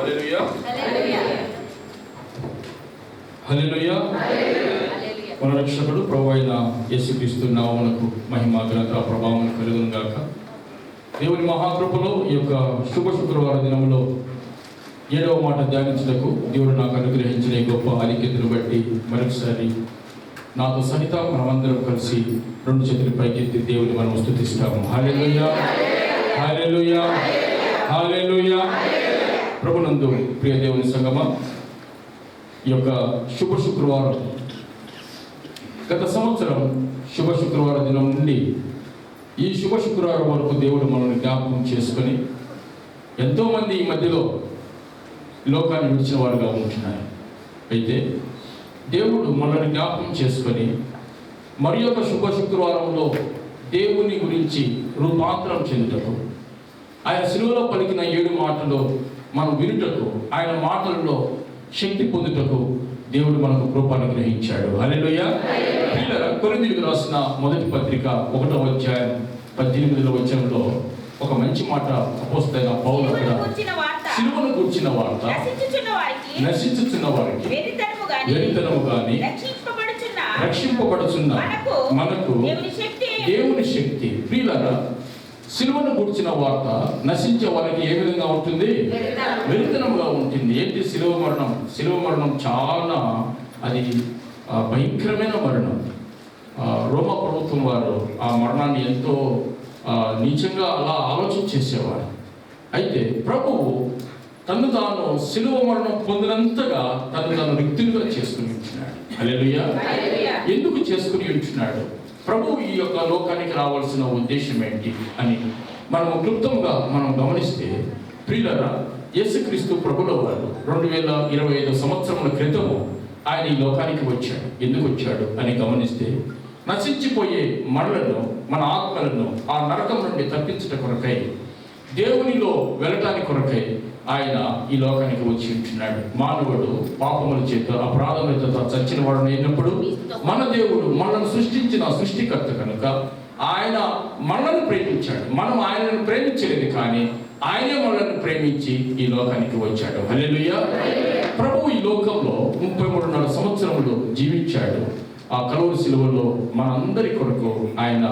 హల్లెలూయా హల్లెలూయా. మన రక్షకుడు ప్రభువు అయిన యేసుక్రీస్తు నామమునకు మహిమ ఘనత ప్రభావం కలుగును గాక. దేవుని మహాకృపలో ఈ యొక్క శుభ శుక్రవార దినంలో 7వ మాట ధ్యానించుటకు దేవుడు నాకు అనుగ్రహించిన ఈ గొప్ప ఆధిక్యతను బట్టి మరొకసారి నాతో సహిత మనమందరం కలిసి 2 చేతులు పైకెత్తి దేవుని మనం స్తుతిస్తాము. హల్లెలూయా హల్లెలూయా హల్లెలూయా. ప్రభునందు ప్రియ దేవుని సంగమా, ఈ యొక్క శుభ శుక్రవారం గత సంవత్సరం శుభ శుక్రవారం దినం నుండి ఈ శుభ శుక్రవారం వరకు దేవుడు మనల్ని జ్ఞాపకం చేసుకొని ఎంతోమంది ఈ మధ్యలో లోకాన్ని విడిచిన వారుగా ఉంటున్నారు. అయితే దేవుడు మనల్ని జ్ఞాపకం చేసుకొని మరి యొక్క శుభ శుక్రవారంలో దేవుని గురించి రూపాంతరం చెందుటకు, ఆయన శిలువలో పలికిన 7 మాటలు మనం వినుటకు, ఆయన మాటల్లో శక్తి పొందుటకు దేవుడు మనకు కృప అనుగ్రహించాడు. హల్లెలూయా. కొరింథీయులకు రాసిన మొదటి పత్రిక 1వ అధ్యాయం 18వ వచనంలో ఒక మంచి మాట అపోస్తలుడైన పౌలు అక్కడ సిలువను గూర్చిన వార్త నశించుచున్న వారికి వెరితనము గాని రక్షింపబడుచున్న మనకు దేవుని శక్తి. ప్రియులారా, సిలువను గూర్చిన వార్త నశించే వారికి ఏ విధంగా ఉంటుంది? వెరితనముగా ఉంటుంది. ఏంటి సిలువ మరణం? సిలువ మరణం చాలా అది భయంకరమైన మరణం. రోమా ప్రభుత్వం వారు ఆ మరణాన్ని ఎంతో నీచంగా అలా ఆలోచన చేసేవారు. అయితే ప్రభువు తను తాను సిలువ మరణం పొందినంతగా తను తాను రిక్తులుగా చేసుకుని ఉంటున్నాడు. హల్లెలూయా. ఎందుకు చేసుకుని ఉంటున్నాడు? ప్రభువు ఈ యొక్క లోకానికి రావాల్సిన ఉద్దేశం ఏంటి అని మనం క్లుప్తంగా మనం గమనిస్తే, ప్రియులారా, యేసుక్రీస్తు ప్రభుల వారు 2025 సంవత్సరముల క్రితము ఆయన ఈ లోకానికి వచ్చాడు. ఎందుకు వచ్చాడు అని గమనిస్తే, నశించిపోయే మనలను, మన ఆత్మలను ఆ నరకం నుండి తప్పించట కొరకై, దేవునిలో వెళ్ళటానికి కొరకై ఆయన ఈ లోకానికి వచ్చి ఉంటున్నాడు. మానవుడు పాపముల చేత అపరాధముల చేత చచ్చిన వాడు అయినప్పుడు మన దేవుడు మనల్ని సృష్టించిన సృష్టికర్త కనుక ఆయన మనల్ని ప్రేమించాడు. మనం ఆయనను ప్రేమించలేదు, కానీ ఆయనే మనల్ని ప్రేమించి ఈ లోకానికి వచ్చాడు. హల్లెలూయా. ప్రభువు ఈ లోకంలో 33.5 సంవత్సరములు జీవించాడు. ఆ కలువరి సిలువలో మనందరి కొరకు ఆయన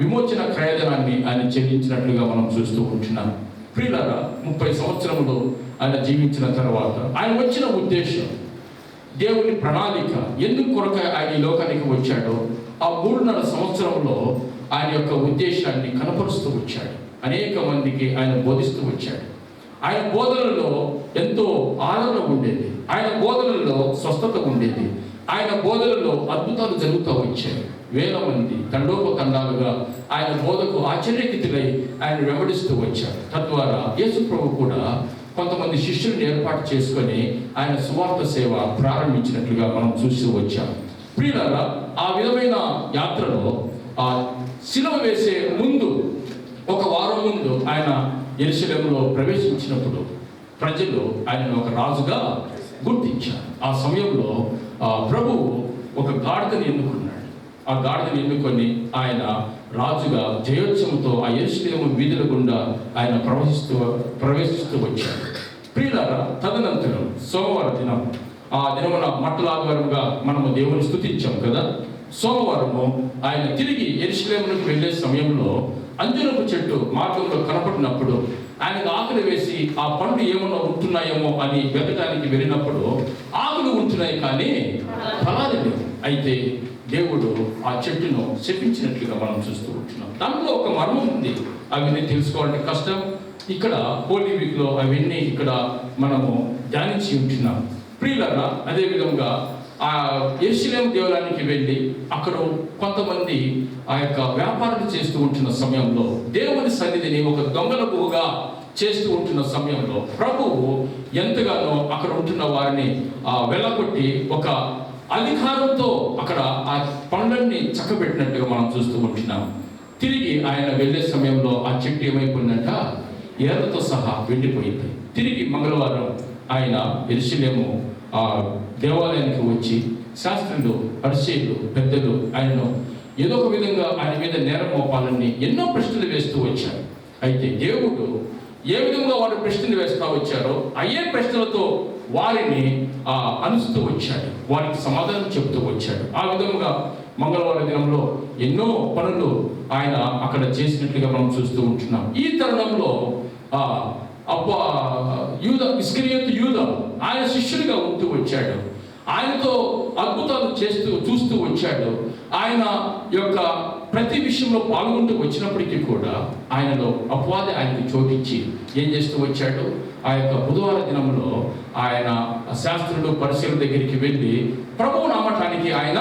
విమోచన క్రయధనాన్ని ఆయన చెల్లించినట్లుగా మనం చూస్తూ ఉంటున్నాం. ప్రియులారా, 30 సంవత్సరములు ఆయన జీవించిన తర్వాత ఆయన వచ్చిన ఉద్దేశం, దేవుని ప్రణాళిక, ఎందుకు కొరకు ఆయన ఈ లోకానికి వచ్చాడో ఆ 3.5 సంవత్సరంలో ఆయన యొక్క ఉద్దేశాన్ని కనపరుస్తూ వచ్చాడు. అనేక మందికి ఆయన బోధిస్తూ వచ్చాడు. ఆయన బోధనలో ఎంతో ఆదరణ ఉండేది. ఆయన బోధనలో స్వస్థత ఉండేది. ఆయన బోధనలో అద్భుతాలు జరుగుతూ వచ్చాయి. వేల మంది తండోపతండాలుగా ఆయన బోధకు ఆశ్చర్యకితులై ఆయన వెంబడిస్తూ వచ్చారు. తద్వారా యేసు ప్రభు కూడా కొంతమంది శిష్యులను ఏర్పాటు చేసుకొని ఆయన సువార్త సేవ ప్రారంభించినట్లుగా మనం చూస్తూ వచ్చాం. ప్రియులారా, ఆ విధమైన యాత్రలో ఆ సిలువ వేసే ముందు, 1 వారం ముందు ఆయన యెరూషలేములో ప్రవేశించినప్పుడు ప్రజలు ఆయనను ఒక రాజుగా గుర్తించారు. ఆ సమయంలో ప్రభువు ఒక గాడిదని ఎన్నుకున్నాడు. ఆ గాడిదని ఎన్నుకొని ఆయన రాజుగా జయోత్సవంతో ఆ యెరూషలేము వీధుల గుండా ఆయన ప్రవేశిస్తూ వచ్చాడు. ప్రియులారా, తదనంతరం సోమవారం దినం, ఆ దినమున మట్టల ఆదివారంగా మనము దేవుని స్తుతించాం కదా. సోమవారము ఆయన తిరిగి యెరూషలేమునకు వెళ్ళే సమయంలో అంజూరపు చెట్టు మార్గంలో కనపడినప్పుడు ఆయనకు ఆకులు వేసి ఆ పండ్లు ఏమన్నా ఉంటున్నాయేమో అని వెతకడానికి వెళ్ళినప్పుడు ఆకులు ఉంటున్నాయి, కానీ ఫలాలు లేవు. అయితే దేవుడు ఆ చెట్టును శపించినట్లుగా మనం చూస్తూ ఉంటున్నాం. దాంట్లో ఒక మర్మం ఉంది. అవన్నీ తెలుసుకోవాలంటే కష్టం. ఇక్కడ హోలీ వీక్లో అవన్నీ ఇక్కడ మనము ధ్యానించి ఉంటున్నాం. ప్రియులారా, అదేవిధంగా ఆ యెరూషలేము దేవాలయానికి వెళ్ళి అక్కడ కొంతమంది ఆ యొక్క వ్యాపారాలు చేస్తూ ఉంటున్న సమయంలో, దేవుని సన్నిధిని ఒక దొంగల గుహగా చేస్తూ ఉంటున్న సమయంలో ప్రభువు ఎంతగానో అక్కడ ఉంటున్న వారిని వెళ్ళగొట్టి ఒక అధికారంతో అక్కడ ఆ పండ్లన్నీ చక్కబెట్టినట్టుగా మనం చూస్తూ ఉంటున్నాం. తిరిగి ఆయన వెళ్ళే సమయంలో ఆ చెట్టు ఏమైపోయిందంట, ఏర్లతో సహా వెళ్ళిపోయింది. తిరిగి మంగళవారం ఆయన యెరూషలేము ఆ దేవాలయానికి వచ్చి శాస్త్రులు, పరిసయ్యులు, పెద్దలు ఆయనను ఏదో ఒక విధంగా ఆయన మీద నేరం మోపాలని ఎన్నో ప్రశ్నలు వేస్తూ వచ్చారు. అయితే దేవుడు ఏ విధంగా వారు ప్రశ్నలు వేస్తూ వచ్చారో అయ్యే ప్రశ్నలతో వారిని అనుస్తూ వచ్చాడు, వారికి సమాధానం చెబుతూ వచ్చాడు. ఆ విధంగా మంగళవారం దినంలో ఎన్నో పనులు ఆయన అక్కడ చేసినట్లుగా మనం చూస్తూ ఉంటున్నాం. ఈ తరుణంలో ఇస్కరియోతు యూదా ఆయన శిష్యుడిగా ఉంటూ వచ్చాడు. ఆయనతో అద్భుతాలు చూస్తూ వచ్చాడు. ఆయన యొక్క ప్రతి విషయంలో పాల్గొంటూ వచ్చినప్పటికీ కూడా ఆయనలో అపవాది ఆయనకి చోటించి ఏం చేస్తూ వచ్చాడు. ఆ యొక్క బుధవార దినంలో ఆయన శాస్త్రులు పరిశీలన దగ్గరికి వెళ్ళి ప్రభువు నమ్మటానికి ఆయన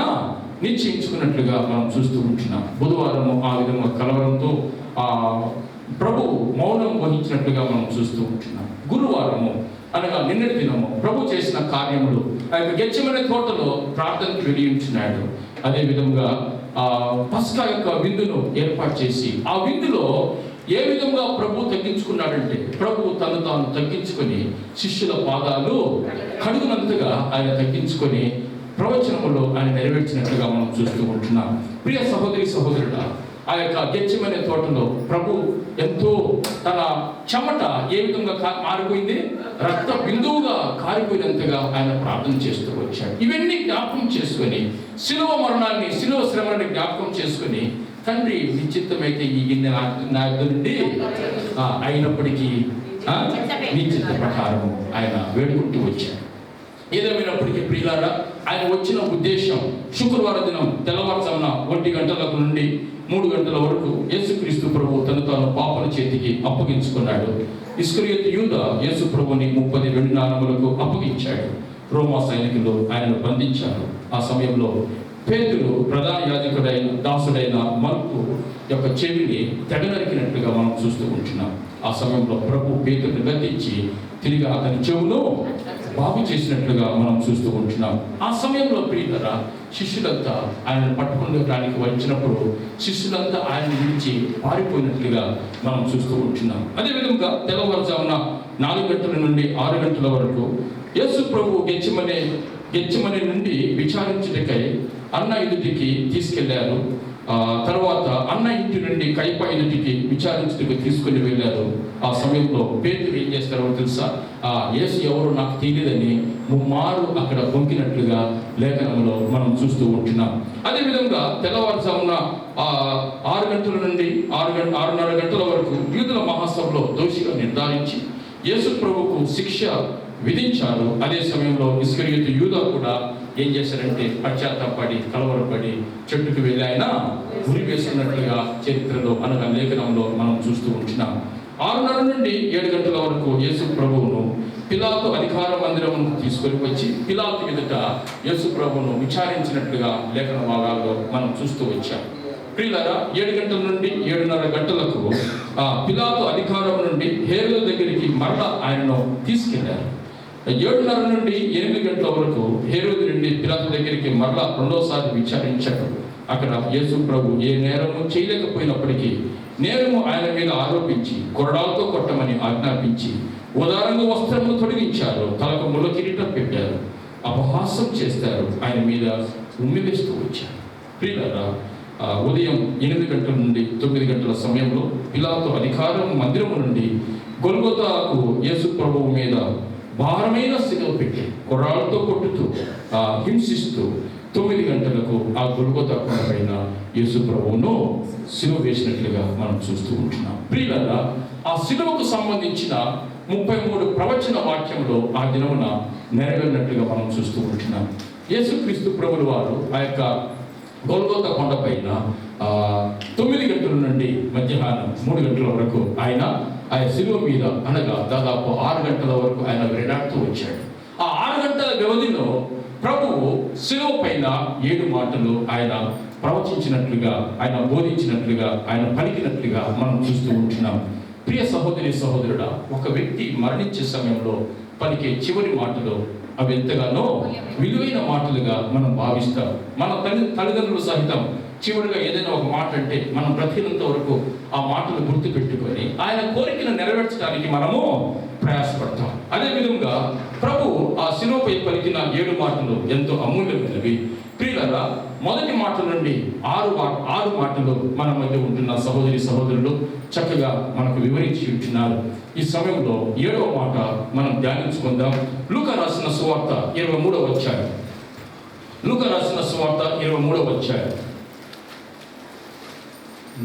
నిశ్చయించుకున్నట్లుగా మనం చూస్తూ ఉంటున్నాం. బుధవారము ఆ విధంగా కలవరంతో ప్రభు మౌనం వహించినట్లుగా మనం చూస్తూ ఉంటున్నాం. గురువారము అనగా నిన్నటి దినము ప్రభు చేసిన కార్యములు ఆ యొక్క గెత్సేమనే తోటలో ప్రార్థనకు వెళ్ళి ఉంటున్నాడు. అదే విధంగా పస్కా యొక్క విందును ఏర్పాటు చేసి ఆ విందులో ఏ విధంగా ప్రభు తగ్గించుకున్నాడంటే ప్రభు తను తాను తగ్గించుకొని శిష్యుల పాదాలు కడుగునంతగా ఆయన తగ్గించుకొని ప్రవచనములో ఆయన నెరవేర్చినట్లుగా మనం చూస్తూ ఉంటున్నాం. ప్రియ సహోదరి సహోదరుడా, ఆ యొక్క గెత్సేమనే తోటలో ప్రభు ఎంతో తన చెమట ఏ విధంగా మారిపోయింది, రక్త బిందువుగా కారిపోయినంతగా ఆయన ప్రార్థన చేస్తూ వచ్చాడు. ఇవన్నీ జ్ఞాపకం చేసుకొని శిలువ మరణాన్ని, శిలువ శ్రమని జ్ఞాపకం చేసుకొని తండ్రి నిశ్చిత్తమైతే ఈ గిన్నె నా నుండి అయినప్పటికీ నిశ్చిత ప్రకారం ఆయన వేడుకుంటూ వచ్చాడు. ఏదేమైనప్పటికీ ప్రియులారా, ఆయన వచ్చిన ఉద్దేశం శుక్రవారం దినం తెల్లవారుజామున 1 గంటల నుండి 3 గంటల వరకు యేసుక్రీస్తు ప్రభు తను తాను పాపల చేతికి అప్పగించుకున్నాడు. ఇస్కరియోతు యూదా యేసు ప్రభుని 30 వెండి నాణెములకు అప్పగించాడు. రోమా సైనికులు ఆయనను బంధించారు. ఆ సమయంలో పేతురు ప్రధాన యాజకుడైన దాసుడైన మల్కు యొక్క చెవిని తెగనరికినట్లుగా మనం చూస్తూ ఉంటున్నాం. ఆ సమయంలో ప్రభు పేతురుని గద్దించి తిరిగి అతని చెవును బాగు చేసినట్లుగా మనం చూస్తూ ఉంటున్నాం. ఆ సమయంలో ప్రియులారా, శిష్యులంతా ఆయనను పట్టుకోవడానికి వచ్చినప్పుడు శిష్యులంతా ఆయన విడిచి పారిపోయినట్లుగా మనం చూస్తూ ఉంటున్నాం. అదేవిధంగా తెల్లవారుజామున 4 గంటల నుండి 6 గంటల వరకు యేసు ప్రభు గెత్సేమనే నుండి విచారించుటకై అన్న ఎదుటికి తీసుకెళ్లారు. తర్వాత అన్న ఇంటి నుండి కయప ఎదుటికి విచారించుటకు తీసుకుని వెళ్ళారు. ఆ సమయంలో పేతురు ఏం చేస్తారో తెలుసా, యేసు ఎవరు నాకు తెలియదని ముమ్మారు అక్కడ పొంకినట్లుగా లేఖనంలో మనం చూస్తూ ఉంటున్నాం. అదేవిధంగా తెల్లవారుజామున 6 గంటల నుండి 6:30 గంటల వరకు యూదుల మహాసభలో దోషిగా నిర్ధారించి యేసు ప్రభువుకు శిక్ష విధించారు. అదే సమయంలో ఇస్కరియోతు యూదా కూడా ఏం చేశారంటే పశ్చాత్తాపడి కలవరపడి చెట్టుకు వెళ్ళి ఆయన ఉరి వేస్తున్నట్లుగా చరిత్రలో అనగా లేఖనంలో మనం చూస్తూ ఉంటున్నాం. 6:30 నుండి 7 గంటల వరకు యేసు ప్రభువును పిలాతు అధికార మందిరమును తీసుకొని వచ్చి పిలాతు ఎదుట యేసు ప్రభువును విచారించినట్లుగా లేఖన భాగాల్లో మనం చూస్తూ వచ్చాం. ప్రియులారా, 7 గంటల నుండి 7:30 గంటలకు పిలాతు అధికారం నుండి హేరోదు దగ్గరికి మరలా ఆయనను తీసుకెళ్లారు. 7:30 నుండి 8 గంటల వరకు హేరోదు నుండి పిలాతు దగ్గరికి మరలా రెండోసారి విచారించాడు. అక్కడ యేసు ప్రభు ఏ నేరము చేయలేకపోయినప్పటికీ నేరము ఆయన మీద ఆరోపించి కొరడాలతో కొట్టమని ఆజ్ఞాపించి ఉదారంగా వస్త్రములు తొలగించారు, తలకు ముళ్ళ కిరీటం పెట్టారు, అపహాసం చేస్తారు, ఆయన మీద ఉమ్మి వేస్తూ వచ్చారు. ప్రియులారా, ఉదయం 8 గంటల నుండి 9 గంటల సమయంలో పిలాతు అధికారం మందిరము నుండి గొల్గొతాకు యేసు ప్రభువు మీద భారమైన శిలువ పెట్టి కొర్రాలతో కొట్టుతూ హింసిస్తూ 9 గంటలకు ఆ గొల్గొతా కొండ పైన యేసు ప్రభువును శిలువ వేసినట్లుగా మనం చూస్తూ ఉంటున్నాం. ప్రియులారా, ఆ శిలువకు సంబంధించిన 33 ప్రవచన వాక్యంలో ఆ దినమున నెరవేరినట్లుగా మనం చూస్తూ ఉంటున్నాం. యేసుక్రీస్తు ప్రభువుల వారు ఆ యొక్క గొల్గొతా కొండ పైన 9 గంటల నుండి మధ్యాహ్నం 3 గంటల వరకు ఆయన శిలువ మీద అనగా దాదాపు 6 గంటల వరకు ఆయన వేలాడుతూ వచ్చాడు. ఆ 6 గంటల వ్యవధిలో ప్రభువు శిలువ పైన 7 మాటలు ఆయన ప్రవచించినట్లుగా, ఆయన బోధించినట్లుగా, ఆయన పలికినట్లుగా మనం చూస్తూ ఉంటున్నాం. ప్రియ సహోదరి సహోదరుడా, ఒక వ్యక్తి మరణించే సమయంలో పలికే చివరి మాటలు అవి ఎంతగానో విలువైన మాటలుగా మనం భావిస్తాం. మన తల్లిదండ్రులు సహితం చివరిగా ఏదైనా ఒక మాట అంటే మనం బ్రతికినంత వరకు ఆ మాటలు గుర్తు పెట్టుకొని ఆయన కోరికను నెరవేర్చడానికి మనము ప్రయాసపడతాం. అదేవిధంగా ప్రభు ఆ శిలువపై పలికిన 7 మాటలు ఎంతో అమూల్యమైనవి. ప్రియుల ప్రియులారా, మొదటి మాట నుండి ఆరు మాటలు మన మధ్య ఉంటున్న సహోదరి సహోదరులు చక్కగా మనకు వివరించి ఉంటున్నారు. ఈ సమయంలో 7వ మాట మనం ధ్యానించుకుందాం. లూకా రాసిన సువార్త 23వ అధ్యాయం. లూకా రాసిన సువార్త 23వ అధ్యాయం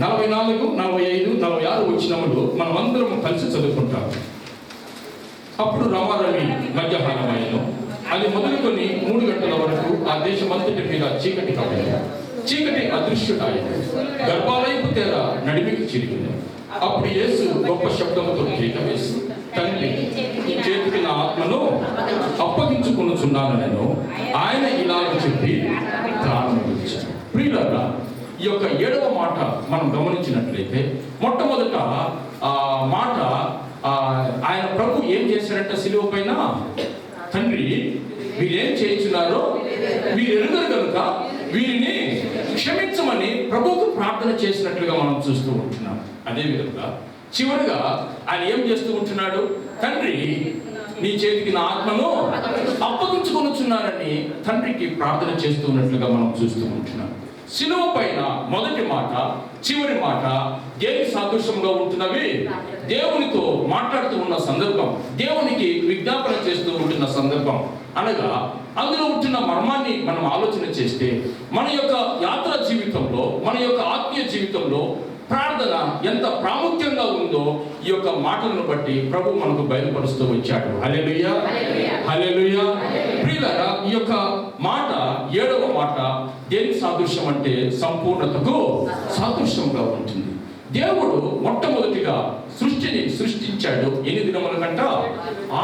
44, 45, 46 వచనములు మనం అందరం కలిసి చదువుకుంటాం. అప్పుడు రమారమి మధ్యాహ్నమైనను, అది మొదలుకొని 3 గంటల వరకు ఆ దేశమంతటి మీద చీకటి కమ్మెను. చీకటి అదృశ్యుడాయెను. గర్భాలయపు తెర నడిమికి చిరిగింది. అప్పుడు యేసు గొప్ప శబ్దముతో కేక వేసి, తండ్రి, చేతికి నా ఆత్మను అప్పగించుకొనుచున్నానని ఆయన ఇలాగ చెప్పి ప్రాణం విడిచాడు. ప్రియులారా, ఈ యొక్క 7వ మాట మనం గమనించినట్లయితే, మొట్టమొదట మాట ఆయన ప్రభు ఏం చేశారంటే శిలువ పైన, తండ్రి వీరేం చేయించున్నారో వీరు ఎరుగరు కనుక వీరిని క్షమించమని ప్రభువుకు ప్రార్థన చేసినట్లుగా మనం చూస్తూ ఉంటున్నాం. అదేవిధంగా చివరిగా ఆయన ఏం చేస్తూ ఉంటున్నాడు? తండ్రి, నీ చేతికి నా ఆత్మను అప్పగించుకొనుచున్నానని తండ్రికి ప్రార్థన చేస్తూ ఉన్నట్లుగా మనం చూస్తూ ఉంటున్నాం. శిలువ పైన మొదటి మాట, చివరి మాట దేని సాదృశ్యంగా ఉంటున్నవి? దేవునితో మాట్లాడుతూ ఉన్న సందర్భం, దేవునికి విజ్ఞాపన చేస్తూ ఉంటున్న సందర్భం. అనగా అందులో ఉంటున్న మర్మాన్ని మనం ఆలోచన చేస్తే, మన యొక్క యాత్ర జీవితంలో, మన యొక్క ఆత్మీయ జీవితంలో ప్రార్థన ఎంత ప్రాముఖ్యంగా ఉందో ఈ యొక్క మాటలను బట్టి ప్రభు మనకు బయలుపరుస్తూ వచ్చాడు. హల్లెలూయా, హల్లెలూయా. ప్రియులారా, ఈ యొక్క మాట 7వ మాట దేని సాదృశ్యం అంటే సంపూర్ణతకు సాదృశ్యంగా ఉంటుంది. దేవుడు మొట్టమొదటిగా సృష్టిని సృష్టించాడు. ఎన్ని దినముల కంట?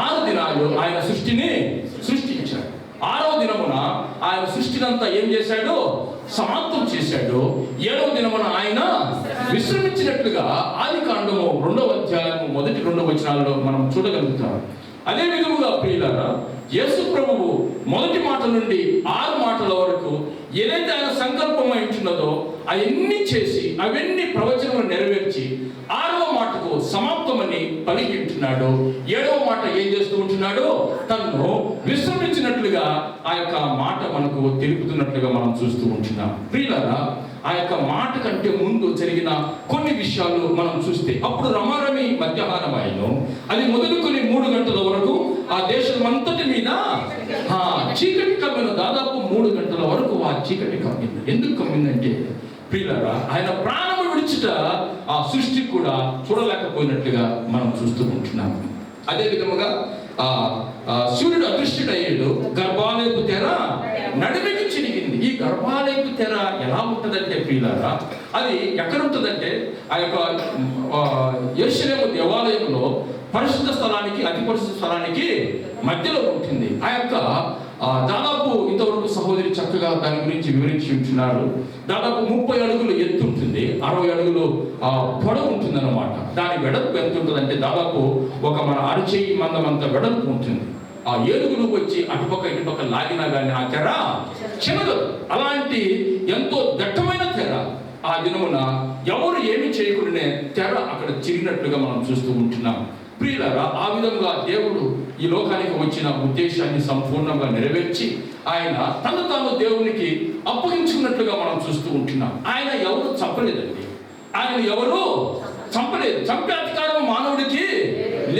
6 దినాలు ఆయన సృష్టిని సృష్టించాడు. 6వ దినమున ఆయన సృష్టినంతా ఏం చేశాడు? సమాప్తం చేశాడు. 7వ దినమున ఆయన విశ్రమించినట్లుగా ఆదికాండము 2వ అధ్యాయము మొదటి 2 వచనాలలో మనం చూడగలుగుతాం. అదే విధముగా ప్రియులారా, యేసు ప్రభువు మొదటి మాట నుండి 6 మాటల వరకు ఏదైతే ఆయన సంకల్పమై ఉంటున్నదో అవన్నీ చేసి అవన్నీ ప్రవచనములు నెరవేర్చి 6వ మాటకు సమాప్తమని పలికి ఉంటున్నాడు. 7వ మాట ఏం చేస్తూ ఉంటున్నాడు? తను విశ్రమించినట్లుగా ఆ యొక్క మాట మనకు తెలుపుతున్నట్లుగా మనం చూస్తూ ఉంటున్నాం. ప్రియులారా, ఆ యొక్క మాట కంటే ముందు జరిగిన కొన్ని విషయాలు మనం చూస్తే, అప్పుడు రమారమి మధ్యాహ్నమైను, అది మొదలుకొని 3 గంటల వరకు ఆ దేశం అంతటి మీద చీకటి కమ్మిన. దాదాపు 3 గంటల వరకు ఆ చీకటి కమ్మింది. ఎందుకు కమ్మిందంటే ప్రియులారా, ఆయన ప్రాణము విడిచుట ఆ సృష్టి కూడా చూడలేకపోయినట్లుగా మనం చూస్తూ ఉంటున్నాము. అదే విధముగా సూర్యుడు అదృశ్యుడయ్యాడు. గర్భాలయపు తెర నడిమికి చిరిగింది. ఈ గర్భాలయపు తెర ఎలా ఉంటుందంటే ప్రియులారా, అది ఎక్కడ ఉంటుందంటే ఆ యొక్క యెరూషలేము దేవాలయంలో పరిశుద్ధ స్థలానికి అతి పరిశుద్ధ స్థలానికి మధ్యలో ఉంటుంది. ఆ యొక్క దాదాపు ఇంతవరకు సహోదరి చక్కగా దాని గురించి వివరించి ఉంటున్నారు. దాదాపు 30 అడుగులు ఎత్తు ఉంటుంది, 60 అడుగులు పొడవు ఉంటుంది అన్నమాట. దాని వెడల్పు ఎంత ఉంటుందంటే దాదాపు ఒక మన అరచేయి మందం అంత వెడల్పు ఉంటుంది. ఆ ఏనుగులు వచ్చి అటుపక్క ఇటుపక్క లాగినా కానీ ఆ తెర చిన్నదు. అలాంటి ఎంతో దట్టమైన తెర. ఆ దినమున ఎవరు ఏమి చేయకుండానే తెర అక్కడ చిరిగినట్లుగా మనం చూస్తూ ఉంటున్నాం. ప్రియులారా, ఆ విధంగా దేవుడు ఈ లోకానికి వచ్చిన ఉద్దేశాన్ని సంపూర్ణంగా నెరవేర్చి ఆయన తను తాను దేవునికి అప్పగించుకున్నట్లుగా మనం చూస్తూ ఉంటున్నాం. ఆయన ఎవరు చంపలేదండి. ఆయన ఎవరు చంపలేదు. చంపే అధికారం మానవుడికి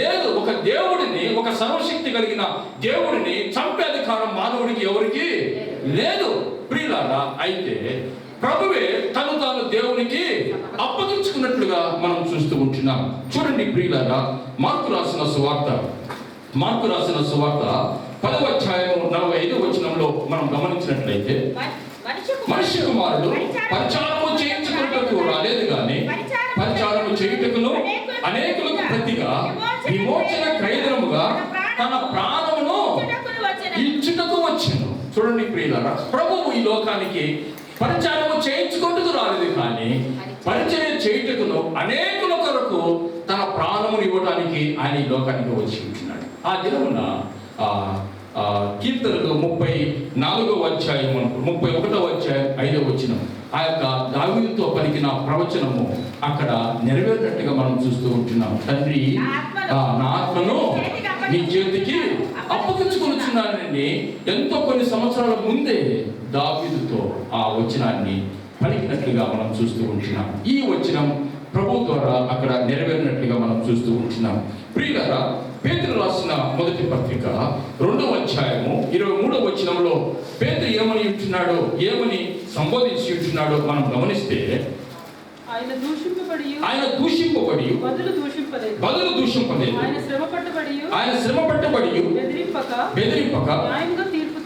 లేదు. ఒక దేవుడిని, ఒక సర్వశక్తి కలిగిన దేవుడిని చంపే అధికారం మానవుడికి ఎవరికి లేదు. ప్రియులారా, అయితే ప్రభువే తను తాను దేవునికి అప్పగించుకున్నట్లుగా మనం చూస్తూ ఉంటున్నాం. చూడండి ప్రియులారా, మార్కు రాసిన సువార్త 10వ అధ్యాయము 45వ వచనంలో మనం గమనించినట్లయితే, మనిషి కుమారుడు పరిచారము చేయించుకున్నట్టు రాలేదు కానీ పరిచారము చేయుటకును అనేకులకు ప్రతిగా విమోచన క్రయధనముగా తన ప్రాణమును ఇచ్చుటకు వచ్చెను. చూడండి ప్రియులారా, ప్రభువు ఈ లోకానికి పరిచారము చేయించుకుంటూ రాలేదు కానీ పరిచయం చేయుటకును అనేకుల కొరకు తన ప్రాణమును ఇవ్వడానికి ఆయన ఈ లోకానికి వచ్చి ఉంటున్నాడు. ఆ దినమున కీర్తనలు 34వ అధ్యాయం 31వ అధ్యాయం 5వ వచనం ఆ యొక్క దావీదుతో పలికిన ప్రవచనము అక్కడ నెరవేరినట్టుగా మనం చూస్తూ ఉంటున్నాం. తండ్రి, నా ఆత్మను నీ చేతికి అప్పగించుకొనుచున్నాను వచనాన్ని ఎంతో కొన్ని సంవత్సరాల ముందే దావీదుతో ఆ వచనాన్ని పలికినట్లుగా మనం చూస్తూ ఉంటున్నాం. ఈ వచనం ప్రభు ద్వారా అక్కడ నెరవేరినట్లుగా మనం చూస్తూ ఉంటున్నాం. ప్రియులారా, పేతురు రాసిన మొదటి పత్రిక 2వ అధ్యాయము 23వ వచనంలో పేతురు ఏమని ఉంటున్నాడో, ఏమని సంబోధించి ఉంటున్నాడో మనం గమనిస్తే, ఆయన దూషింపబడి బదులు దూషింపలేదు, ఆయన శ్రమ పట్టబడి బెదిరింపక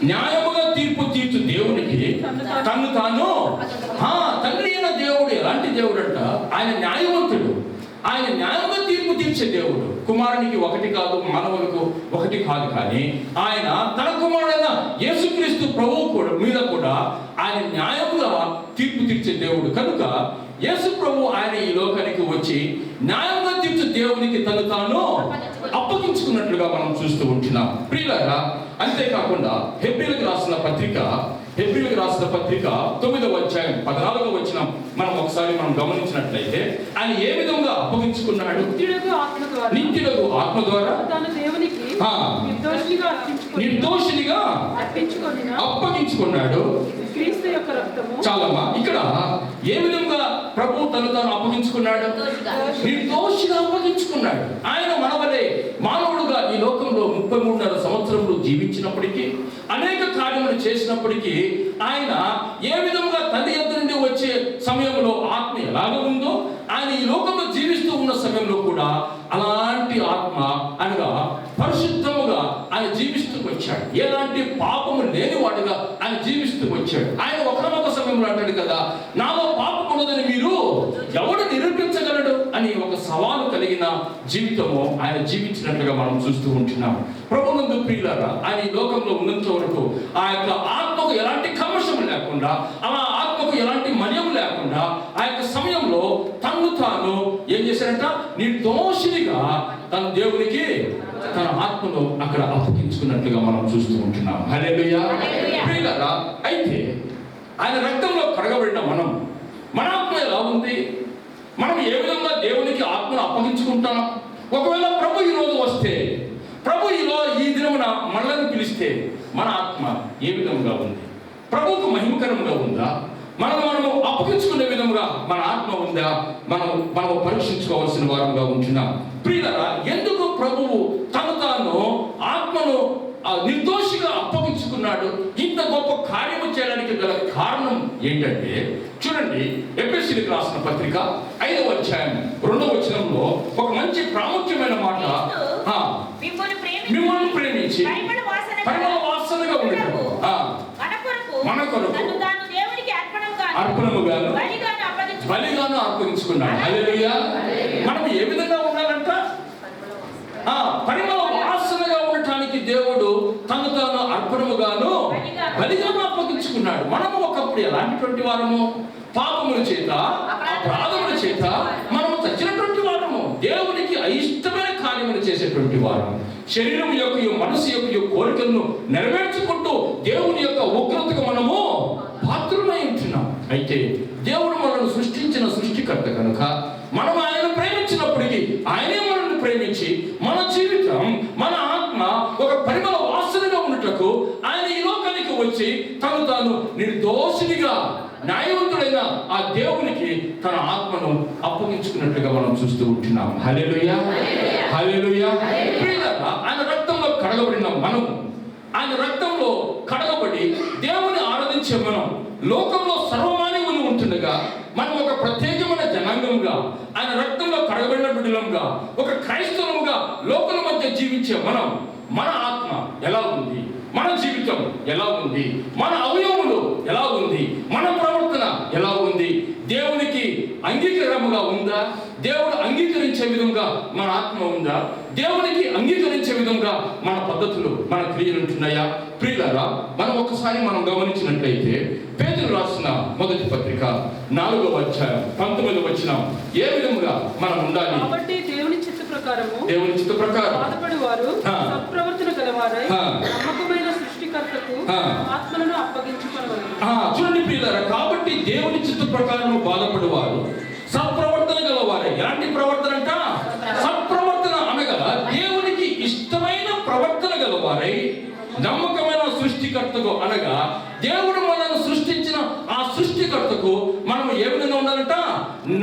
న్యాయముగా తీర్పు తీర్చు దేవునికి తను తాను తండ్రి అయిన దేవుడు ఎలాంటి దేవుడు అంట? ఆయన న్యాయవంతుడు. ఆయన న్యాయంగా తీర్పు తీర్చే దేవుడు. కుమారునికి ఒకటి కాదు, మానవులకు ఒకటి కాదు, కానీ ఆయన తన కుమారుడైన యేసుక్రీస్తు ప్రభువు మీద కూడా ఆయన న్యాయంగా తీర్పు తీర్చే దేవుడు. కనుక యేసు ప్రభు ఆయన ఈ లోకానికి వచ్చి న్యాయంగా తీర్చు దేవునికి తను తాను అప్పగించుకున్నట్లుగా మనం చూస్తూ ఉంటున్నాం. ప్రియులారా, అంతేకాకుండా హెబ్రీయులకు రాసిన పత్రిక 9వ అధ్యాయం 14వ వచనం మనం ఒకసారి గమనించినట్లయితే, ఆయన ఏ విధంగా అప్పగించుకున్నాడు? నిత్యుడగు ఆత్మ ద్వారా నిర్దోషినిగా అప్పగించుకున్నాడు. చాలమ్మా, ఇక్కడ ఏ విధంగా ప్రభు తను తాను అప్పగించుకున్నాడు? నిర్దోషిగా అప్పగించుకున్నాడు. ఆయన మనవలే మానవుడుగా ఈ లోకంలో 33.5 సంవత్సరములు జీవించినప్పటికీ, అనేక కార్యములు చేసినప్పటికీ, ఆయన ఏ విధంగా తండ్రి యొద్ద నుండి వచ్చే సమయంలో ఆత్మ ఎలాగ ఉందో, ఆయన ఈ లోకంలో జీవిస్తూ ఉన్న సమయంలో కూడా అలాంటి ఆత్మ అనగా పరిశుద్ధముగా ఆయన జీవిస్తూ వచ్చాడు. ఎలాంటి పాపము లేనివాడుగా ఆయన జీవిస్తూ వచ్చాడు. ఆయన ఒకనొక సమయంలో అంటాడు కదా, నాలో పాపం ఉన్నదని మీరు ఎవడు నిరూపించగలడు అని ఒక సవాలు కలిగిన జీవితము ఆయన జీవించినట్లుగా మనం చూస్తూ ఉంటున్నాం. ప్రభునందు ప్రియులారా, ఆయన ఈ లోకంలో ఉన్నంత వరకు ఆ యొక్క ఆత్మకు ఎలాంటి కల్మషం లేకుండా, అలా ఆత్మకు ఎలాంటి మన్యం లేకుండా ఆ యొక్క సమయంలో తను తాను ఏం చేశాడంట? నిర్దోషినిగా తన దేవునికి తన ఆత్మను అక్కడ అప్పగించుకున్నట్లుగా మనం చూస్తూ ఉంటున్నాం. హల్లెలూయా. ప్రియులారా, అయితే ఆయన రక్తంలో కడగబడిన మన ఆత్మ ఎలా ఉంది? మనం ఏ విధంగా దేవునికి ఆత్మను అప్పగించుకుంటాం? ఒకవేళ ప్రభు ఈరోజు వస్తే, ప్రభు ఈ దినమున మనల్ని పిలిస్తే మన ఆత్మ ఏ విధంగా ఉంది? ప్రభువుకు మహిమకరంగా ఉందా? మనము అప్పగించుకునే విధంగా మన ఆత్మ ఉందా? మనం పరీక్షించుకోవాల్సిన వారంగా ఉంటున్నాం. ప్రియులారా, ఎందుకు ప్రభువు తను తాను ఆత్మను నిర్దోషిగా అప్పగించుకున్నాడు? ఇంత గొప్ప కార్యము చేయడానికి గల కారణం ఏంటంటే, చూడండి, ఎఫెసీయులకు రాసిన పత్రిక 5వ అధ్యాయం 2వ వచనంలో ఒక మంచి ప్రాముఖ్యమైన మాట, మిమ్మల్ని ప్రేమించి పరిమళ వాసనగా ఉండటం మన కొరకు అర్పణముగాను బలిగాను అర్పించుకున్నాడు. హల్లెలూయా. మనం ఏ విధంగా ఉండాలంట? పరిమళ వాసనగా ఉండటానికి దేవుడు తను తాను అర్పణముగాను బలిగాను అప్పగించుకున్నాడు. మనము ఒకప్పుడు ఎలాంటిటువంటి వారము? పాపముల చేత, అపరాధముల చేత మనము చచ్చినటువంటి వారము. దేవునికి అయిష్టమైన కార్యములు చేసేటువంటి వారము. శరీరం యొక్క మనసు యొక్క కోరికలను నెరవేర్చుకుంటూ దేవుని యొక్క ఉగ్రతకు మనము పాత్రులై ఉంటున్నాం. అయితే దేవుడు మనల్ని సృష్టించిన సృష్టికర్త కనుక మనం ఆయనను ప్రేమించినప్పటికీ ఆయనే మనల్ని ప్రేమించి మన జీవితం, మన ఆత్మ ఒక పరిమళ వాసనగా ఉన్నటకు ఆయన ఈ లోకానికి వచ్చి తను తాను నిర్దోషినిగా న్యాయవంతుడైన ఆ దేవునికి తన ఆత్మను అప్పగించుకున్నట్లుగా మనం చూస్తూ ఉంటున్నాం. హల్లెలూయా. హల్లెలూయా. ప్రియులారా, ఆయన రక్తంలో కడగబడిన మనం, ఆయన రక్తంలో కడగబడి దేవుని ఆరాధించే మనం లోకంలో సర్వమానవులు ఉంటుండగా మనం ఒక ప్రత్యేకమైన జనాంగంగా, ఆయన రక్తంలో కడగబడిన బిడ్డలంగా, ఒక క్రైస్తవులుగా లోకల మధ్య జీవించే మన ఆత్మ ఎలా ఉంది? మన జీవితం ఎలా ఉంది? మన అవయవములు ఎలా ఉంది? మన ప్రవర్తన ఎలా ఉంది? దేవునికి అంగీకారముగా ఉందా? దేవుడు అంగీకరించే విధంగా మన ఆత్మ ఉందా? దేవునికి అంగీకరించే విధంగా మన పద్ధతులు, మన క్రియలు ఉంటున్నాయా? ప్రియులారా, మనం గమనించినట్లయితే పేతురు రాసిన మొదటి పత్రిక 4వ అధ్యాయం 19వ వచనం ఏ విధంగా మనం ఉండాలి? కాబట్టి దేవుని చిత్త ప్రకారం బాధపడువారు సత్ప్రవర్తన గలవారై నమ్మకమైన సృష్టికర్తకు ఆత్మలను అప్పగించుకొనవలెను. చూడండి ప్రియులారా, కాబట్టి దేవుని చిత్త ప్రకారం బాధపడువారు సత్ప్రవర్తన గలవారై. ఎలాంటి ప్రవర్తన అంట? సత్ప్రవర్తన అనగా దేవునికి ఇష్టమైన ప్రవర్తన గలవారై నమ్మకమైన సృష్టికర్తకు అనగా దేవుడు మనల్ని సృష్టించిన ఆ సృష్టికర్తకు మనం ఏ విధంగా ఉండాలంట?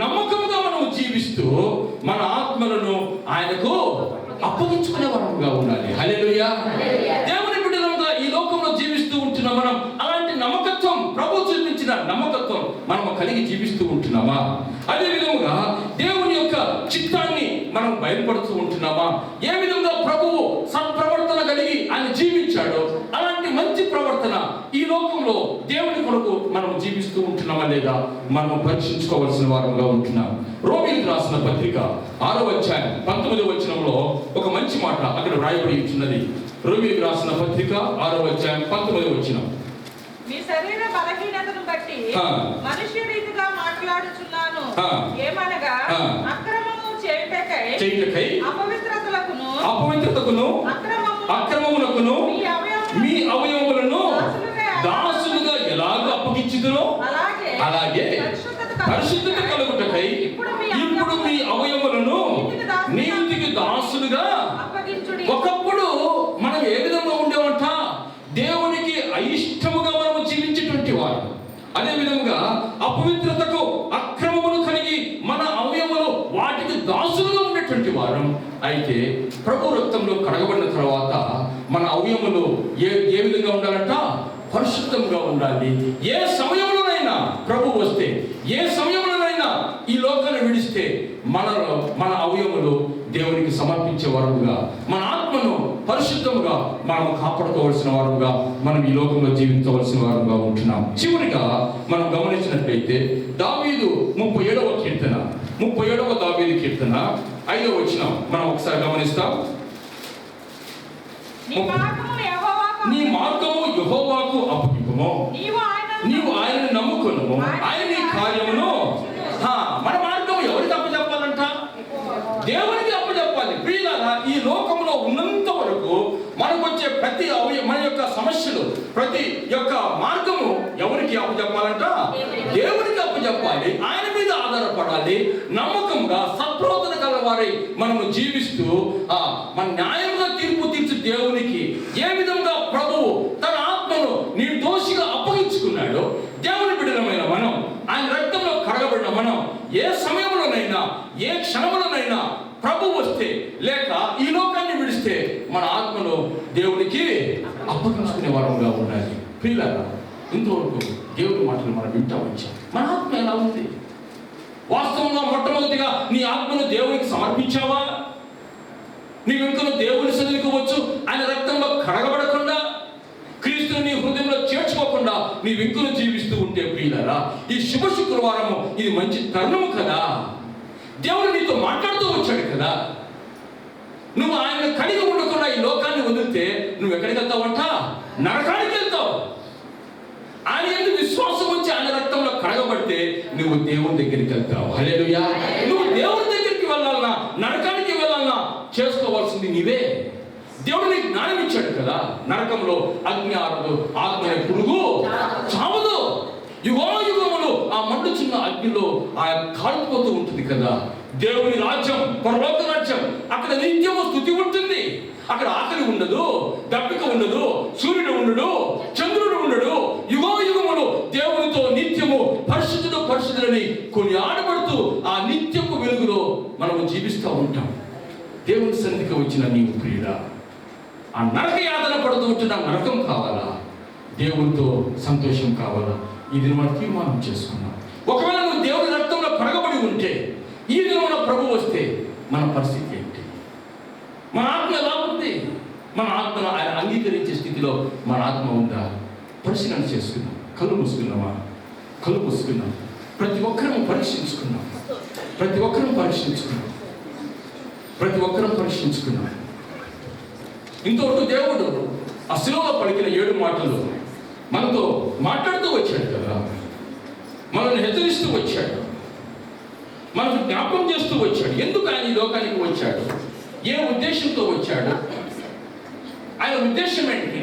నమ్మకముగా మనం జీవిస్తూ మన ఆత్మలను ఆయనకు అప్పగించుకునే వరంగా ఉండాలి. హల్లెలూయా. దేవుని బిడ్డలుగా ఈ లోకంలో జీవిస్తూ ఉంటున్నాం మనం. అలాంటి నమ్మకత్వం, ప్రభు చూపించిన నమ్మకత్వం మనం కలిగి జీవిస్తూ ఉంటున్నామా? అదే విధంగా దేవుని యొక్క చిత్తాన్ని మనం బయలుపడుతూ ఉంటున్నామా? ఏ విధంగా ప్రభువు సత్ప్రవర్తన కలిగి ఆయన జీవించాడో అలాంటి మంచి ప్రవర్తన ఈ లోకంలో దేవుని కొరకు మనం జీవిస్తూ ఉంటున్నామా లేదా మనం పరీక్షించుకోవాల్సిన వారంగా ఉంటున్నాం. రోమీయులకు రాసిన పత్రిక 6వ అధ్యాయం 19వ వచనంలో ఒక మంచి మాట అక్కడ వ్రాయబడి ఉంటున్నది. రోమీయులకు రాసిన పత్రిక 6వ అధ్యాయం 19వ వచనం. మీ శరీర బలహీనతను బట్టి మనుష్య రీతిగా మాట్లాడుచున్నాను. ఏమనగా అక్రమము చేయుటకై అపవిత్రతకును అక్రమమునకును మీ అవయవములను దాసులుగా ఎలాగో అప్పగించుదురో అలాగే పరిశుద్ధత కలుగుటకై ఇప్పుడు మీ అవయవములను నీతికి దాసులుగా ఒకప్పుడు మనం ఏ విధంగా ఉండేవంట? దేవునికి అయిష్టముగా మనము జీవించేటువంటి వారు. అదే విధంగా అపవిత్రతకు అక్రమములు కలిగి మన అవయవములు వాటికి దాసులుగా ఉన్నటువంటి వారు. అయితే ప్రభు రక్తంలో కడగబడిన తర్వాత మన అవయవములు ఏ విధంగా ఉండాలంట? పరిశుద్ధంగా ఉండాలి. ఏ సమయంలోనైనా ప్రభు వస్తే, ఏ సమయంలోనైనా ఈ లోకాన్ని విడిస్తే మన అవయవములు దేవునికి సమర్పించే వారుగా, మన ఆత్మను పరిశుద్ధంగా మనం కాపాడుకోవాల్సిన వారుగా మనం ఈ లోకంలో జీవించవలసిన వారుగా ఉంటున్నాం. చివరిగా మనం గమనించినట్లయితే దావీదు 37వ కీర్తన, 37వ దావీదు కీర్తన 5వ వచనం మనం ఒకసారి గమనిస్తాం. నీ మార్గము యెహోవాకు అప్పగింపుము, నీవు ఆయనను నమ్ముకొనుము, ఆయన నీ కార్యమును. మన మార్గం ఎవరికి అప్పచెప్పాలంట? దేవునికి అప్పచెప్పాలి. ప్రియులారా, ఈ లోకంలో ఉన్నంత వరకు మనకు వచ్చే ప్రతి మన యొక్క సమస్యలు, ప్రతి యొక్క మార్గము ఎవరికి అప్పచెప్పాలంట? దేవునికి అప్పచెప్పాలి. ఆయన మీద ఆధారపడాలి. నమ్మకంగా సత్ప్రవర్తన కలవారై మనము జీవిస్తూ మన న్యాయంగా తీర్పు తీర్చు దేవునికి ఏ విధంగా ప్రభువు తన ఆత్మను నిర్దోషిగా అప్పగించుకున్నాడో, దేవుని బిడ్డలమైన మనం, ఆయన రక్తంలో కడగబడిన మనం ఏ సమయంలోనైనా ఏ క్షణంలోనైనా ప్రభు వస్తే లేక ఈ లోకాన్ని విడిస్తే మన ఆత్మను దేవునికి అప్పగించుకునే వారంగా ఉండాలి. ప్రియులారా, ఇంతవరకు దేవుని మాటలు మనం వింటా వచ్చాం. మన ఆత్మ ఎలా ఉంది? వాస్తవంగా మొట్టమొదటిగా నీ ఆత్మను దేవునికి సమర్పించావా? నీ వెనుకను దేవుని సన్నిధికి వచ్చు ఆయన రక్తంలో కడగబడకుండా, క్రీస్తుని నీ హృదయంలో చేర్చుకోకుండా నీ వెనుకను జీవిస్తూ ఉంటే ప్రియులారా, ఈ శుభ శుక్రవారము ఇది మంచి తరుణము కదా. దేవుడు నీతో మాట్లాడుతూ వచ్చాడు కదా. నువ్వు ఆయన కలిగి ఉండకుండా ఈ లోకాన్ని వదిలితే నువ్వు ఎక్కడికి వెళ్తావంట? నరకానికి వెళ్తావు. ఆయన ఎందుకు విశ్వాసం వచ్చి ఆయన రక్తంలో కడగబడితే నువ్వు దేవుని దగ్గరికి వెళ్తావు. హల్లెలూయా. నువ్వు దేవుని దగ్గరికి వెళ్ళాలన్నా నరకానికి వెళ్ళాలన్నా చేసుకోవాల్సింది నీవే. దేవుడు నీకు జ్ఞానం ఇచ్చాడు కదా. నరకంలో అగ్ని ఆరదు, ఆత్మ పురుగు చావదు. యుగములు ఆ మండుచున్న అగ్నిలో ఆయన కాలిపోతూ ఉంటుంది కదా. దేవుని రాజ్యం, పరలోక రాజ్యం, అక్కడ నిత్యము స్తుతి ఉంటుంది. అక్కడ ఆకలి ఉండదు, దప్పిక ఉండదు, సూర్యుడు ఉండడు, చంద్రుడు ఉండడు. యుగములు దేవునితో నిత్యము పరిశుద్ధుడు పరిశుద్ధులని కొన్ని ఆడబడుతూ ఆ నిత్యపు వెలుగులో మనము జీవిస్తూ ఉంటాం. దేవుని సన్నిధికి వచ్చిన నీవు ప్రియుడా, ఆ నరక యాతన పడుతూ ఉంటున్న నరకం కావాలా? దేవునితో సంతోషం కావాలా? ఇది మనం తీర్మానం చేసుకున్నాం. ఒకవేళ నువ్వు దేవుని రక్తంలో కడగబడి ఉంటే, ఈ దినమున ప్రభు వస్తే మన పరిస్థితి ఏంటి? మన ఆత్మ ఎలా ఉంది? మన ఆత్మను ఆయన అంగీకరించే స్థితిలో మన ఆత్మ ఉందా? పరిశీలన చేసుకున్నాం. కళ్ళు మూసుకున్నామా? కళ్ళు మూసుకున్నాం. ప్రతి ఒక్కరూ పరీక్షించుకున్నాం. ప్రతి ఒక్కరూ పరీక్షించుకున్నాం. ఇంతవరకు దేవుడు ఆ శిలువలో పలికిన 7 మాటలు మనతో మాట్లాడుతూ వచ్చాడు కదా. మనల్ని హెచ్చరిస్తూ వచ్చాడు, మనకు జ్ఞాపకం చేస్తూ వచ్చాడు. ఎందుకు ఆయన ఈ లోకానికి వచ్చాడు? ఏ ఉద్దేశంతో వచ్చాడు? ఆయన ఉద్దేశం ఏంటి?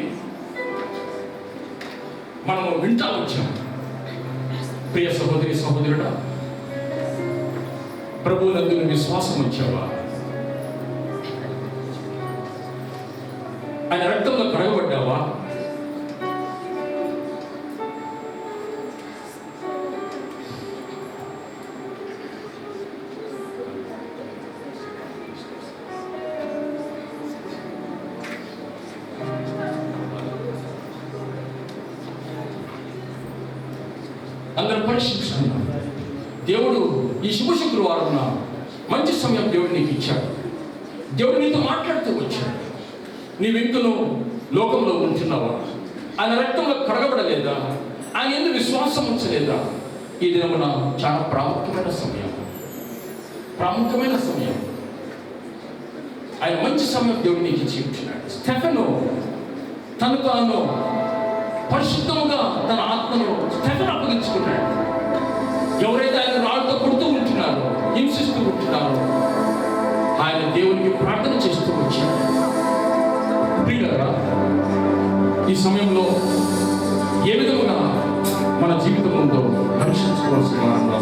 మనము వింటా వచ్చాం. ప్రియ సహోదరి సహోదరుడా, ప్రభువునందు విశ్వాసం వచ్చావా? ఆయన రక్తంలో కడగబడ్డావా? అందరూ పరీక్షించుకున్నాం. దేవుడు ఈ శుభ శుక్రవారం మంచి సమయం దేవుడు నీకు ఇచ్చాడు. దేవుడు నీతో మాట్లాడుతూ వచ్చాడు. నీవింకను లోకంలో ఉంటున్నావా? ఆయన రక్తంలో కడగబడలేదా? ఆయన ఎందుకు విశ్వాసం ఉంచలేదా? ఈ దినమున చాలా ప్రాముఖ్యమైన సమయం. ఆయన మంచి సమయం దేవుడు నీకు ఇచ్చి ఉంటున్నాడు. స్టెఫెను తను తాను పరిశుద్ధముగా తన ఆత్మను స్టెఫెను అప్పగించుకున్నాడు. ఎవరైతే ఆయన రాళ్ళతో కొడుతూ ఉంటున్నారో, హింసిస్తూ ఉంటున్నారో, ఆయన దేవునికి ప్రార్థన చేస్తూ వచ్చాడు. ప్రియులారా, ఈ సమయంలో ఏ విధముగా మన జీవితం ఉందో పరీక్షించుకోవాల్సిన వారంగా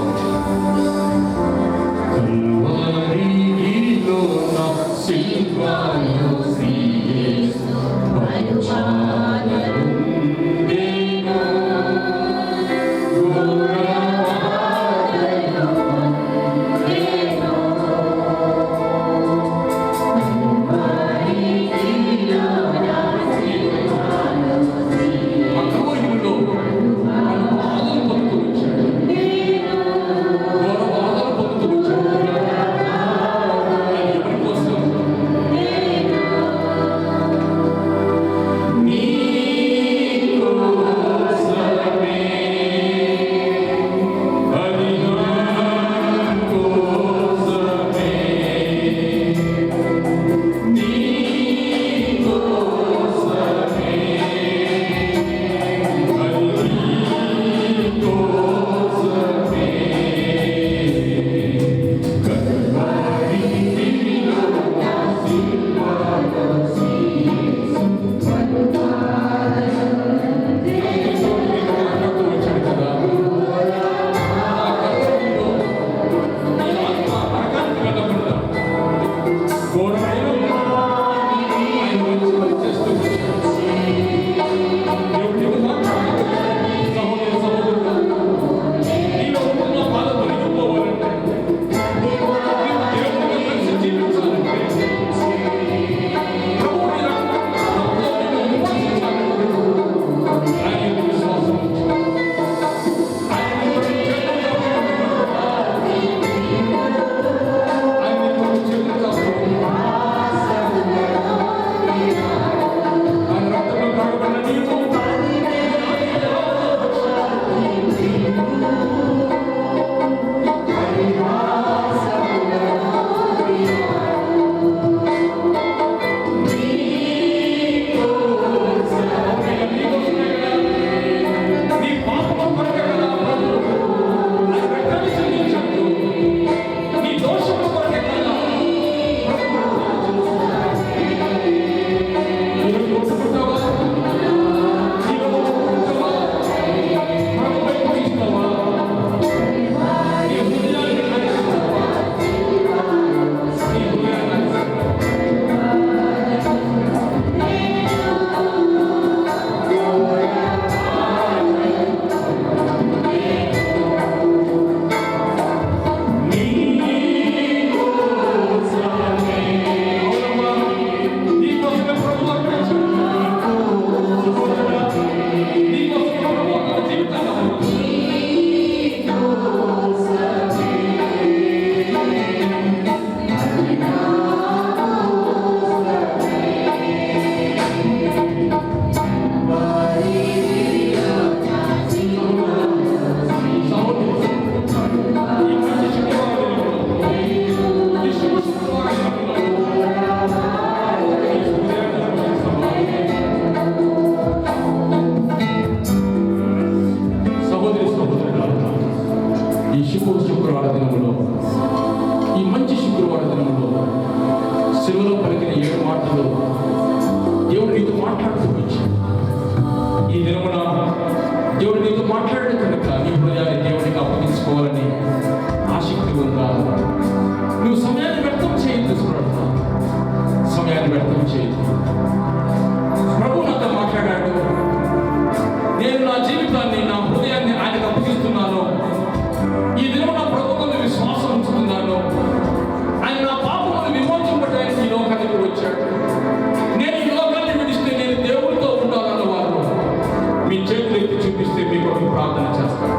ప్రార్థన చేస్తాను.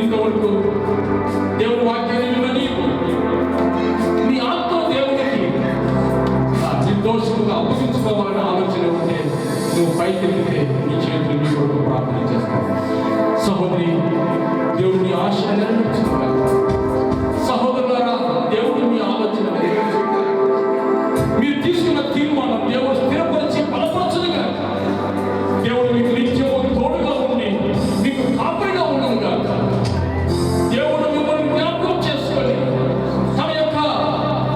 ఇంతవరకు దేవుని వాక్యాన్ని విన్న నీకు నీ ఆత్మ దేవునికి నిర్దోషముగా అప్పగించుకోవాలని ఆలోచన ఉంటే నువ్వు పైకెళ్తే నీ చేతులు నీ కొరకు ప్రార్థన చేస్తావు. సహోదరి, దేవుడు నీ ఆశ నెరవేర్చుకోవాలి. సహోదరులారా, దేవుడు మీ ఆలోచన నెరవేర్చుకోవాలి. మీరు తీసుకున్న తీర్మానం దేవుడు స్థిరపరిచి బలపరచునుగా. దేవుడు మీకు నిత్యము తోడుగా ఉండి మీకు కాపరిగా ఉండనుగా. దేవుడు మిమ్మల్ని జ్ఞాపకం చేసుకొని తన యొక్క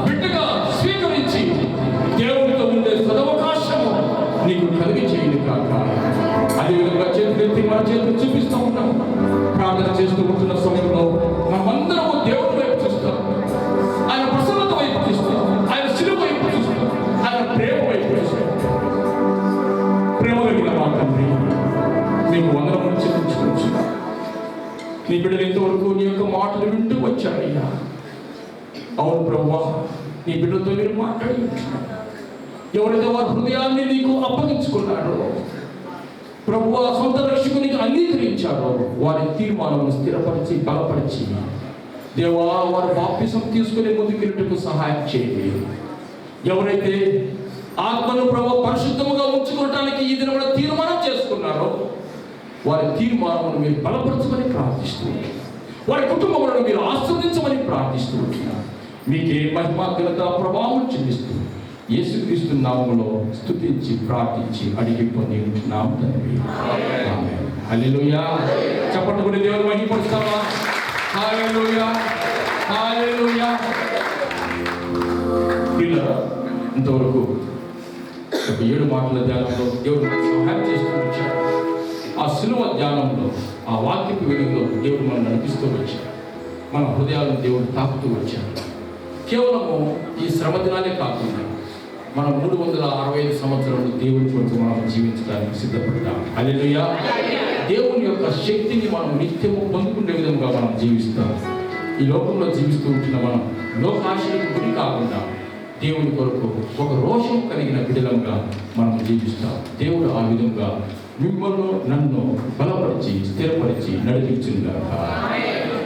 బిడ్డగా స్వీకరించి దేవుడితో ఉండే సదవకాశము నీకు కలిగి చేయను కాక. అదేవిధంగా చేతులెత్తి మన చేతులు చూపిస్తూ ఉంటాం. ప్రార్థన చేస్తూ ఉంటున్న సమయంలో మనమందరము దేవుడి వైపు చూస్తాం. ఆయన ప్రసన్నత వైపు చూస్తాం. ఆయన శిలువ వైపు చూస్తాం. ఆయన ప్రేమ వైపు చూస్తాం. ప్రేమ కలిగిన మా తండ్రి, మీకు వందనములు చెల్లించుకోవచ్చు. నీ బిడ్డలు ఎంతవరకు నీ యొక్క మాటలు వింటూ వచ్చారయ్యా. అవును ప్రభువా, నీ బిడ్డలతో మీరు మాట్లాడి ఎవరైతే వారి హృదయాన్ని నీకు అప్పగించుకున్నాడో, ప్రభువా సొంత రక్షకునికి అంగీకరించారో వారి తీర్మానం స్థిరపరిచి బలపరిచి దేవా వారు బాప్తిసం తీసుకునే ముందుకెళ్ళటకు సహాయం చేయండి. ఎవరైతే ఆత్మను ప్రభు పరిశుద్ధముగా ఉంచుకోవడానికి ఈ దినమున తీర్మానం చేసుకున్నారో వారి తీర్మానమును మీరు బలపరచమని ప్రార్థిస్తూ, వారి కుటుంబములను మీరు ఆస్వాదించమని ప్రార్థిస్తూ ఉంటున్నారు. మీకే మహిమ ఘనత ప్రభావం చెల్లిస్తూ యేసుక్రీస్తు నామములో స్తుతించి ప్రార్థించి అడిగి పొంది ఉంటున్నాం తండ్రి. ఆమేన్. హల్లెలూయా. చప్పట్లు కొట్టి దేవుని మహిమపరుస్తావా? హల్లెలూయా, హల్లెలూయా. పిల్లరా, ఇంతవరకు ఒక 7 మాటల ధ్యానంలో దేవుడు సహాయం చేస్తూ వచ్చాడు. ఆ శిలువ ధ్యానంలో ఆ వాక్యపు వెలుగులో దేవుడు మనం నడిపిస్తూ వచ్చాడు. మన హృదయాలను దేవుడు తాకుతూ వచ్చాడు. కేవలము ఈ శ్రమ దినాలే కాకుండా మనం 365 సంవత్సరాలు దేవుని కొరకు మనం జీవించడానికి సిద్ధపడతాం. హల్లెలూయా. దేవుని యొక్క శక్తిని మనం నిత్యము పొందుకునే విధంగా మనం జీవిస్తాం. ఈ లోకంలో జీవిస్తూ ఉంటున్న మనం లోకాశలకు గురి కాకుండా దేవుని కొరకు ఒక రోషం కలిగిన బిడ్డలంగా మనం జీవిస్తాం. దేవుడు ఆ విధంగా మిమ్మల్ని నన్ను బలపరిచి స్థిరపరిచి నడిపించుగాక.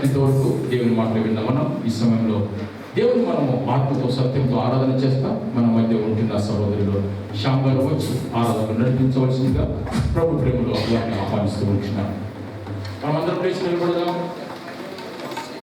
ఇంతవరకు దేవుని మాటలు విన్న మనం ఈ సమయంలో దేవుని మనము ఆత్మతో సత్యంతో ఆరాధన చేస్తాం. మన మధ్య ఉంటున్న సహోదరులు శ్యామ్ గారు వచ్చి ఆరాధన నడిపించవలసిందిగా ప్రభు ప్రేమలో వారిని ఆహ్వానిస్తూ ఉంటున్నాం. మనమందరం ప్లేస్ నిలబడదాం.